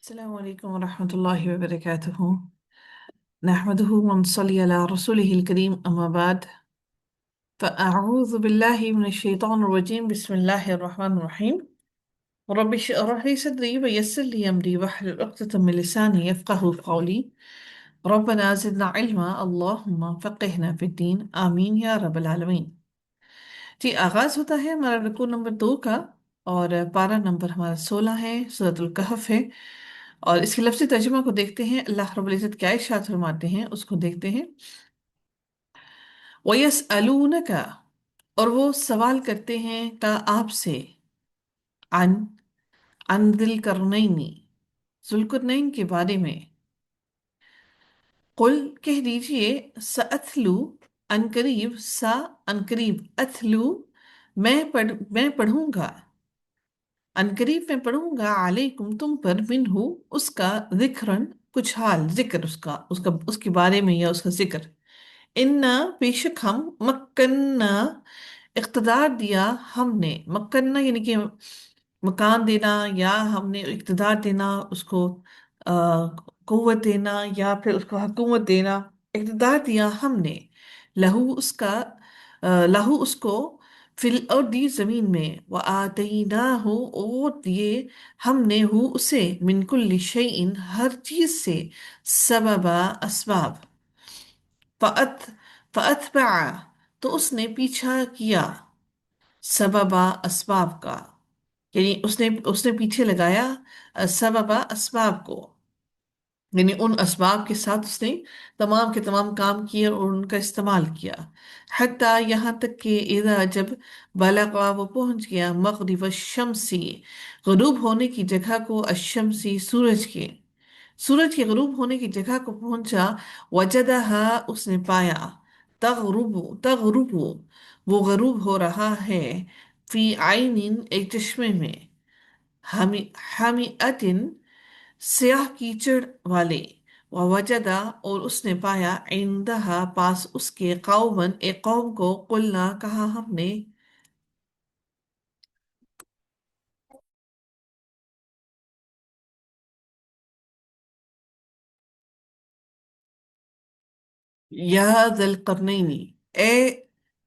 السلام عليكم ورحمة الله وبركاته. نحمده ونصلي على رسوله الكريم أما بعد، فأعوذ بالله من الشيطان الرجيم. بسم الله الرحمن الرحيم. رب اشرح لي صدري ويسر لي أمري واحلل عقدة من لساني يفقهوا قولي. ربنا زدنا علما، اللهم فقهنا في الدين، آمین یا رب العالمین. جی، آغاز ہوتا ہے ہمارا رکوع نمبر 2 کا، اور پارہ نمبر ہمارا 16 ہے، سورۃ الکہف ہے. اور اس کے لفظی ترجمہ کو دیکھتے ہیں، اللہ رب العزت کیا ارشاد فرماتے ہیں اس کو دیکھتے ہیں. وَيَسْأَلُونَكَ، اور وہ سوال کرتے ہیں کا آپ سے، عن عن ذی القرنین، ذو القرنین کے بارے میں. قل، کہہ دیجئے، سأتلو، ان قریب، ان قریب، اتلو، میں پڑھوں گا، ان قریب میں پڑھوں گا، علیکم تم پر، منہ اس کا، ذکرن کچھ حال، ذکر اس کے بارے میں یا اس کا ذکر. انا، بے شک ہم، مکننا، اقتدار دیا ہم نے، مکننا یعنی کہ مکان دینا، یا ہم نے اقتدار دینا اس کو، قوت دینا، یا پھر اس کو حکومت دینا، اقتدار دیا ہم نے، لہو اس کا، لہو اس کو، فی الارض زمین میں، وآتیناہ اور دیے ہم نے ہو اسے، من کل شیء ہر چیز سے، سببا اسباب. فَأَتْبَعَ تو اس نے پیچھا کیا، سببا اسباب کا، یعنی اس نے پیچھے لگایا سببا اسباب کو، یعنی ان اسباب کے ساتھ اس نے تمام کے تمام کام کیے اور ان کا استعمال کیا. حتیٰ یہاں تک کہ اذا جب، بلغا وہ پہنچ گیا، مغرب الشمسی غروب ہونے کی جگہ کو، الشمسی سورج کے غروب ہونے کی جگہ کو پہنچا، وجدہا اس نے پایا، تغرب وہ غروب ہو رہا ہے، فی عین ایک چشمے میں، حمیئۃ سیاہ کیچڑ والے، ووجدا اور اس نے پایا، عندہا پاس اس کے، قومن ایک قوم کو، قلنا کہا ہم نے، یا ذی القرنین، اے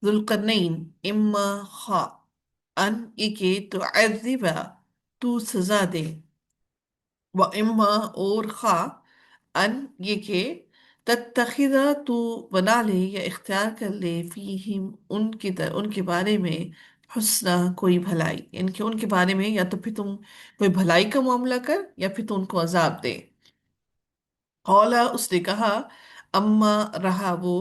ذو القرنین، اما خا ان یہ کہ تعذبا تو سزا دے، و اما اور خا ان یہ کہ تتخذا تو بنا لے یا اختیار کر لے، فیہم ان کے بارے میں، حسنہ کوئی بھلائی، یعنی کہ ان کے بارے میں یا تو پھر تم کوئی بھلائی کا معاملہ کر، یا پھر تم ان کو عذاب دے. قولا اس نے کہا، اما رہا وہ،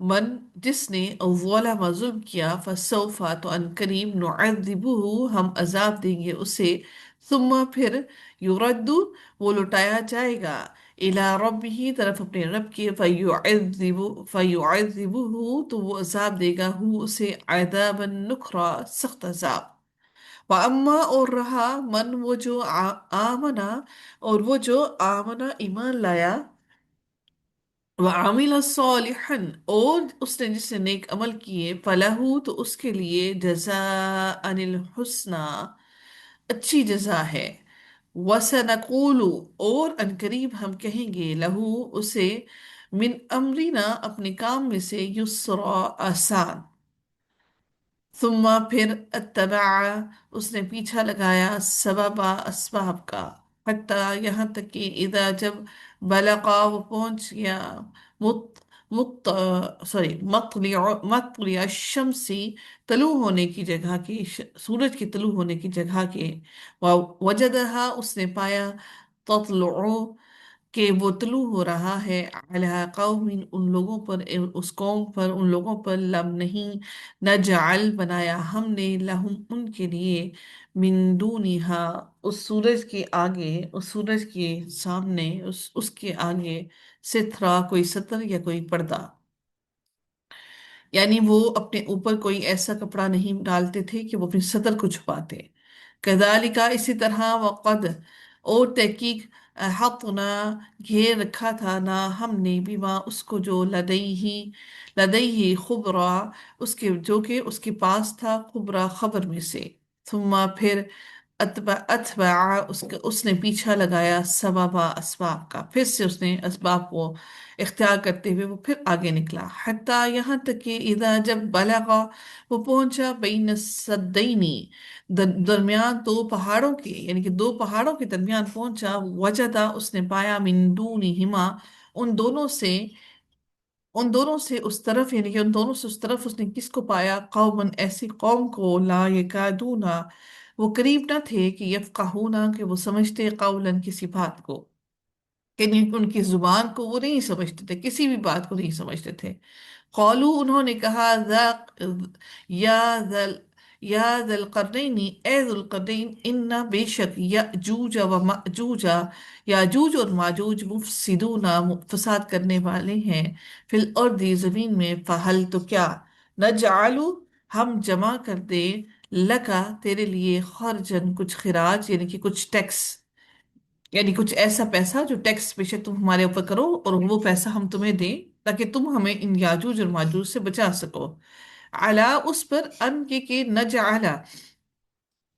من جس نے، ظلم ظلم کیا، فسوف تو ان قریب، نعذبہ ہم عذاب دیں گے اسے، ثم پھر، یرد وہ لوٹایا جائے گا، الی ربہ طرف اپنے رب کے، فیعذبہ تو وہ عذاب دے گا ہو اسے، عذابا نکرا سخت عذاب. وَأَمَّا اور رہا، من وہ جو، آمنا اور وہ جو، آمنا ایمان لایا، وَعَمِلَ صَالِحًا اور اس نے جس نے نیک عمل کیے، فَلَهُ تو اس کے لیے، جَزَاءً الْحُسْنَى اچھی جزا ہے، وَسَنَقُولُ اور ان قریب ہم کہیں گے، لہو اسے، من امرنا اپنے کام میں سے، یسرا آسان. ثم پھر، اتبع اس نے پیچھا لگایا، سببا اسباب کا، حتیٰ یہاں تک کہ اذا جب، بلغا وہ پہنچ گیا، مط مط مطلع الشمسی طلوع ہونے کی جگہ کے، سورج کے طلوع ہونے کی جگہ کے، وجدہا اس نے پایا، تطلع کہ وہ طلوع ہو رہا ہے، علی قوم ان لوگوں پر، اس قوم پر، ان لوگوں پر، لم نہیں، نجعل بنایا ہم نے، لہم ان کے لیے، من دونہا اس سورج کے آگے، اس سورج کے سامنے، اس کے آگے، سترا کوئی ستر یا کوئی پردہ، یعنی وہ اپنے اوپر کوئی ایسا کپڑا نہیں ڈالتے تھے کہ وہ اپنی سطر کو چھپاتے. کذالک اسی طرح، وقد اور تحقیق، احاطنا گھیر رکھا تھا، نا ہم نے، بما اس کو، جو لدیہ خبرا اس کے، جو کہ اس کے پاس تھا، خبرا خبر میں سے. ثم پھر، अतबा उसने पीछा लगाया सबबा असबाब का, फिर से उसने असबाब को इख्तियार करते हुए वो फिर आगे निकला। हत्ता यहाँ तक कि इदा जब बलगा, वो पहुंचा बैन सद्दैनी, दरमियान दो पहाड़ों के, यानी कि दो पहाड़ों के दरमियान पहुंचा। वजदा, उसने पाया मिन दूनिहिमा, उन दोनों से उन दोनों से उस तरफ, यानी कि उन दोनों से उस तरफ उसने किसको पाया? कौमन, ऐसी कौम को, ला यकादूना, वो करीब ना थे कि यफकाहूना, कि वो समझते कौलन, किसी बात को, कि उनकी जुबान को वो नहीं समझते थे, किसी भी बात को नहीं समझते थे। कौलू, उन्होंने कहा, या दल या दल करनैनी, ए दुल करनैन, इन्ना, बेशक, याजूज व माजूजा, याजूज और माजूज मुफसिदूना, फसाद करने वाले हैं, फिल अर्दी, जमीन में, फहल, तो क्या, नजआलु, हम जमा कर दे, लका, तेरे लिए, खर्जन, कुछ खिराज, यानी कि कुछ टैक्स, यानी कुछ ऐसा पैसा जो टैक्स बेशक तुम हमारे ऊपर करो, और वो पैसा हम तुम्हें दें, ताकि तुम हमें इन याजूज और माजूज से बचा सको। अला, उस पर, अन के नजअला,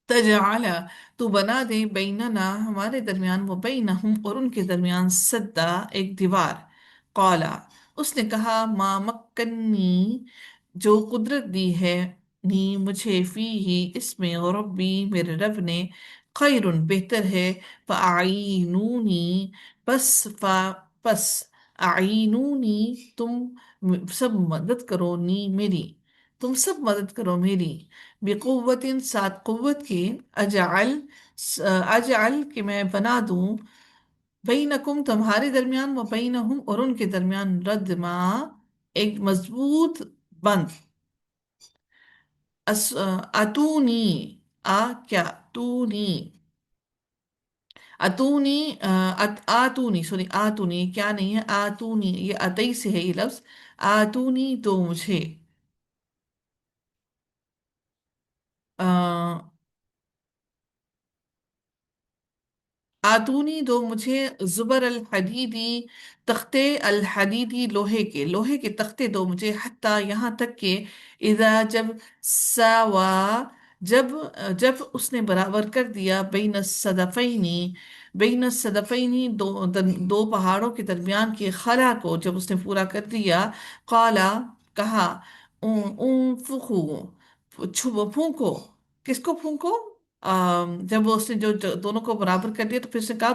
तजअला, तू बना दे, बैनना, हमारे दरमियान, वो बैनहुम, और उनके दरमियान, सद्दा, एक दीवार। कौला, उसने कहा, मा मक्कन्नी, जो कुदरत दी है, नी, मुझे, फी ही, इसमें, और रब्बी, मेरे रब ने, खैरुन, बेहतर है, फ़अईनूनी, बस फा बस, आईनूनी, तुम सब मदद करो, नी, मेरी, तुम सब मदद करो मेरी, बेकुव्वतिन, साथ कुव्वत के, अजअल अजअल, कि मैं बना दूं, बैनकुम, तुम्हारे दरमियान, व बैनहुम, और उनके दरमियान, रदमा, एक मजबूत बंद। अतूनी, क्या, तूनी, अतूनी, आतूनी, सॉरी, आतूनी क्या नहीं है, आतूनी, ये अतई से है ये लफ्ज। आतूनी, तो मुझे, आतूनी, दो मुझे, जुबर अल हदीदी, तख्ते अल हदीदी, लोहे के तख्ते दो मुझे, हत्ता, यहाँ तक के, इदा, जब, सावा, जब जब उसने बराबर कर दिया, बैन सदफैनी, दो पहाड़ों के दरमियान के खला को, जब उसने पूरा कर दिया, काला, कहा, फूको, फूको, किसको फूको? जब वो उसने जो दोनों को बराबर कर दिया, तो फिर उसने कहा,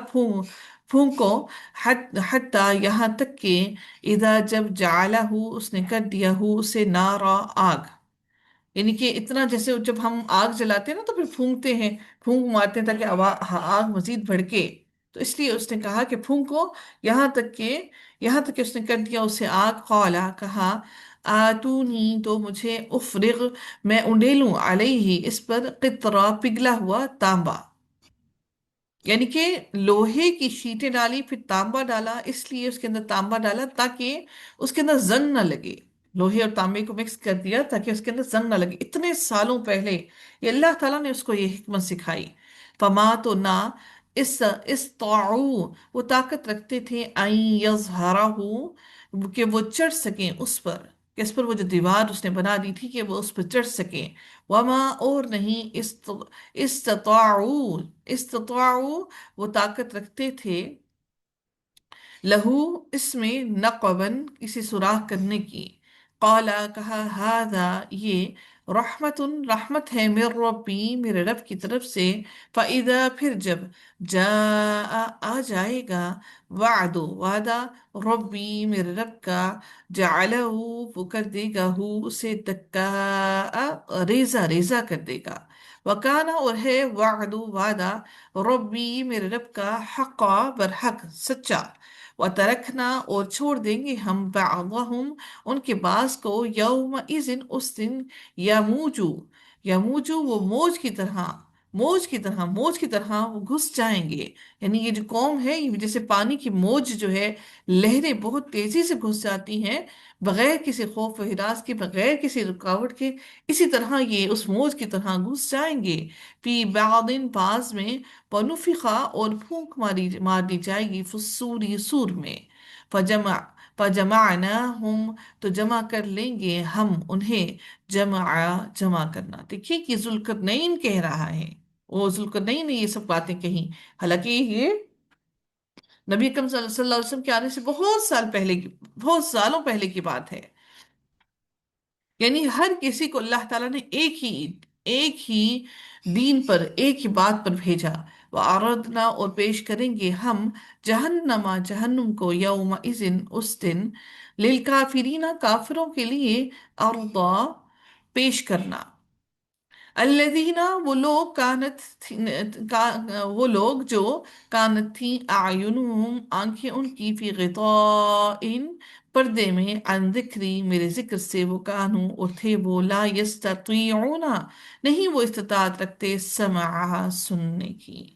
फूंको, हत्ता, यहाँ तक कि, इधर, जब जाला हूँ, उसने कर दिया हूँ उसे, नारा, आग, यानी कि इतना, जैसे जब हम आग जलाते हैं ना, तो फिर फूंकते हैं, फूंक मारते हैं, ताकि आग मजीद भड़के। तो इसलिए उसने कहा कि फूंको, यहाँ तक कि यहाँ तक कि उसने कर दिया उसे आग। कौला, कहा, आतूनी, तो मुझे, उफरिग, मैं उंडेलूं, अलैहि, इस पर, कितरा, पिघला हुआ तांबा, यानी कि लोहे की शीटें डाली, फिर तांबा डाला, इसलिए उसके अंदर तांबा डाला ताकि उसके अंदर जंग ना लगे। लोहे और तांबे को मिक्स कर दिया ताकि उसके अंदर जंग ना लगे, इतने सालों पहले ये अल्लाह ताला ने उसको ये हिकमत सिखाई। फमा, तो ना, इस ताऊ, वो ताकत रखते थे, आई यजहराहू, कि वो चढ़ सकें उस पर, कि इस पर, वो जो दीवार उसने बना दी थी, कि वो उस पर चढ़ सकें। वमा, और नहीं, इस्तताऊ इस्तताऊ, वो ताकत रखते थे, लहू, इसमें, नक़बन, किसी सुराख करने की। कौला, कहा, हादा, ये, रहमतुन, रहमत है, मेरे रब्बी, मेरे रब की तरफ से। फ़इदा, फिर जब, जा, आ जाएगा, वादो, वादा, रब्बी, मेरे रब का, जालहू, वो कर देगा, हु, उसे, दक्का, रेजा रेजा कर देगा। वकाना, और है, वादो, वादा, रब्बी, मेरे रब का, हक़ा, बरहक, सच्चा। व तरकना, और छोड़ देंगे हम, बादहुम, उनके बास को, यौम इज़िन, उस दिन, यमूजू, यमूजू, वो मौज की तरह वो घुस जाएंगे। यानी ये जो कौम है, ये जैसे पानी की मौज जो है, लहरें बहुत तेजी से घुस जाती हैं, बगैर किसी खौफ व हिरास के, बगैर किसी रुकावट के, इसी तरह ये उस मौज की तरह घुस जाएंगे। फी बादिन, बाज में, वनुफिखा, और फूंक मार दी जाएगी, फुस्सूरी, सूर में। फजमा फजमाना हम, तो जमा कर लेंगे हम उन्हें, जमा, जमा करना। देखिए कि जुल्करनैन कह रहा है وہ ज़ुल्करनैन ने ये सब बातें कही। हालांकि ये नबी अकरम सल्लल्लाहु अलैहि वसल्लम के आने से बहुत साल पहले की, बहुत सालों पहले की बात है। यानी हर किसी को अल्लाह ताला ने एक ही दीन पर, एक ही बात पर भेजा। वह आराधना, और पेश करेंगे हम जहन्नमा, जहन्नुम को, यौमा इज़िन, उस दिन, लिल काफिरीना, काफिरों के लिए, अर्दा, पेश करना। अल्लदीना, वो लोग, वो लोग जो, कानत थी, आयुनुहुम, आंखें उनकी, फी गिताइन, पर्दे में, अन जिक्री, मेरे जिक्र से, वो कानू, और थे वो, ला यस्ततीऊना, नहीं वो इस्तिताअत रखते, समआ, सुनने की।